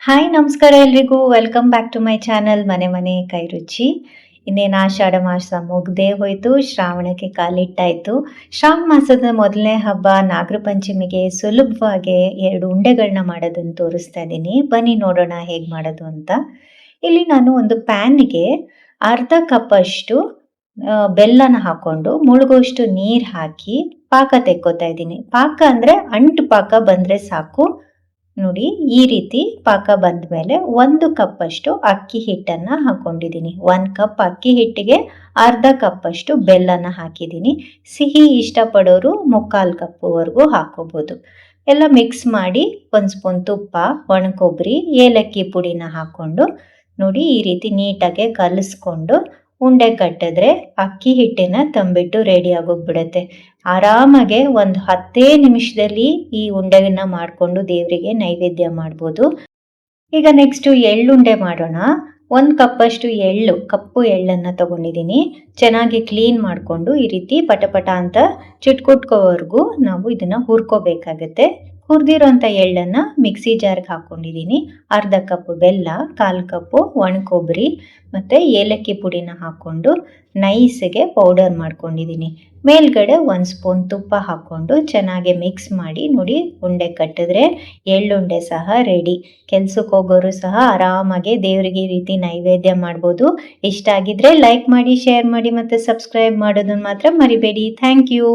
Hi ನಮಸ್ಕಾರ ಎಲ್ರಿಗೂ welcome back to my channel ಮನೆ ಮನೆ ಕೈ ರುಚಿ. ಇನ್ನೇನು ಆಷಾಢ ಮಾಸ ಮುಗ್ದೇ ಹೋಯ್ತು, ಶ್ರಾವಣಕ್ಕೆ ಕಾಲಿಟ್ಟಾಯ್ತು. ಶ್ರಾವಣ ಮಾಸದ ಮೊದಲನೇ ಹಬ್ಬ ನಾಗರ ಪಂಚಮಿಗೆ ಸುಲಭವಾಗಿ 2 ಉಂಡೆಗಳನ್ನ ಮಾಡೋದನ್ನು ತೋರಿಸ್ತಾ ಇದ್ದೀನಿ. ಬನ್ನಿ ನೋಡೋಣ ಹೇಗೆ ಮಾಡೋದು ಅಂತ. ಇಲ್ಲಿ ನಾನು ಒಂದು ಪ್ಯಾನ್ಗೆ ಅರ್ಧ ಕಪ್ ಅಷ್ಟು ಬೆಲ್ಲನ ಹಾಕೊಂಡು ಮುಳುಗೋಷ್ಟು ನೀರು ಹಾಕಿ ಪಾಕ ತೆಕ್ಕೋತಾ ಇದ್ದೀನಿ. ಪಾಕ ಅಂದರೆ ಅಂಟು ಪಾಕ ಬಂದರೆ ಸಾಕು. ನೋಡಿ, ಈ ರೀತಿ ಪಾಕ ಬಂದ ಮೇಲೆ 1 ಕಪ್ ಅಷ್ಟು ಅಕ್ಕಿ ಹಿಟ್ಟನ್ನು ಹಾಕೊಂಡಿದ್ದೀನಿ. 1 ಕಪ್ ಅಕ್ಕಿ ಹಿಟ್ಟಿಗೆ ಅರ್ಧ ಕಪ್ ಅಷ್ಟು ಬೆಲ್ಲನ ಹಾಕಿದ್ದೀನಿ. ಸಿಹಿ ಇಷ್ಟಪಡೋರು 3/4 ಕಪ್ವರೆಗೂ ಹಾಕೋಬೋದು. ಎಲ್ಲ ಮಿಕ್ಸ್ ಮಾಡಿ 1 ಸ್ಪೂನ್ ತುಪ್ಪ, ಒಣ ಕೊಬ್ಬರಿ, ಏಲಕ್ಕಿ ಪುಡಿನ ಹಾಕ್ಕೊಂಡು ನೋಡಿ ಈ ರೀತಿ ನೀಟಾಗಿ ಕಲಿಸ್ಕೊಂಡು ಉಂಡೆ ಕಟ್ಟಿದ್ರೆ ಅಕ್ಕಿ ಹಿಟ್ಟಿನ ತಂಬಿಟ್ಟು ರೆಡಿ ಆಗೋಗ್ಬಿಡುತ್ತೆ. ಆರಾಮಾಗೆ ಒಂದು 10 ನಿಮಿಷದಲ್ಲಿ ಈ ಉಂಡೆನ ಮಾಡಿಕೊಂಡು ದೇವರಿಗೆ ನೈವೇದ್ಯ ಮಾಡ್ಬೋದು. ಈಗ ನೆಕ್ಸ್ಟು ಎಳ್ಳುಂಡೆ ಮಾಡೋಣ. 1 ಕಪ್ ಅಷ್ಟು ಕಪ್ಪು ಎಳ್ಳನ್ನು ತಗೊಂಡಿದ್ದೀನಿ. ಚೆನ್ನಾಗಿ ಕ್ಲೀನ್ ಮಾಡಿಕೊಂಡು ಈ ರೀತಿ ಪಟಪಟ ಅಂತ ಚಿಟ್ಕುಟ್ಕೋವರೆಗೂ ನಾವು ಇದನ್ನು ಹುರ್ಕೋಬೇಕಾಗತ್ತೆ. ಹುರಿದಿರೋಂಥ ಎಳ್ಳನ್ನು ಮಿಕ್ಸಿ ಜಾರ್ಗೆ ಹಾಕ್ಕೊಂಡಿದ್ದೀನಿ. ಅರ್ಧ ಕಪ್ ಬೆಲ್ಲ, 1/4 ಕಪ್ಪು ಒಣ ಕೊಬ್ಬರಿ ಮತ್ತು ಏಲಕ್ಕಿ ಪುಡಿನ ಹಾಕ್ಕೊಂಡು ನೈಸ್ಗೆ ಪೌಡರ್ ಮಾಡ್ಕೊಂಡಿದ್ದೀನಿ. ಮೇಲ್ಗಡೆ 1 ಸ್ಪೂನ್ ತುಪ್ಪ ಹಾಕ್ಕೊಂಡು ಚೆನ್ನಾಗಿ ಮಿಕ್ಸ್ ಮಾಡಿ ನೋಡಿ ಉಂಡೆ ಕಟ್ಟಿದ್ರೆ ಎಳ್ಳುಂಡೆ ಸಹ ರೆಡಿ. ಕೆಲ್ಸಕ್ಕೆ ಹೋಗೋರು ಸಹ ಆರಾಮಾಗಿ ದೇವರಿಗೆ ಈ ರೀತಿ ನೈವೇದ್ಯ ಮಾಡ್ಬೋದು. ಇಷ್ಟ ಆಗಿದ್ರೆ ಲೈಕ್ ಮಾಡಿ, ಶೇರ್ ಮಾಡಿ ಮತ್ತು ಸಬ್ಸ್ಕ್ರೈಬ್ ಮಾಡೋದನ್ನು ಮಾತ್ರ ಮರಿಬೇಡಿ. Thank you.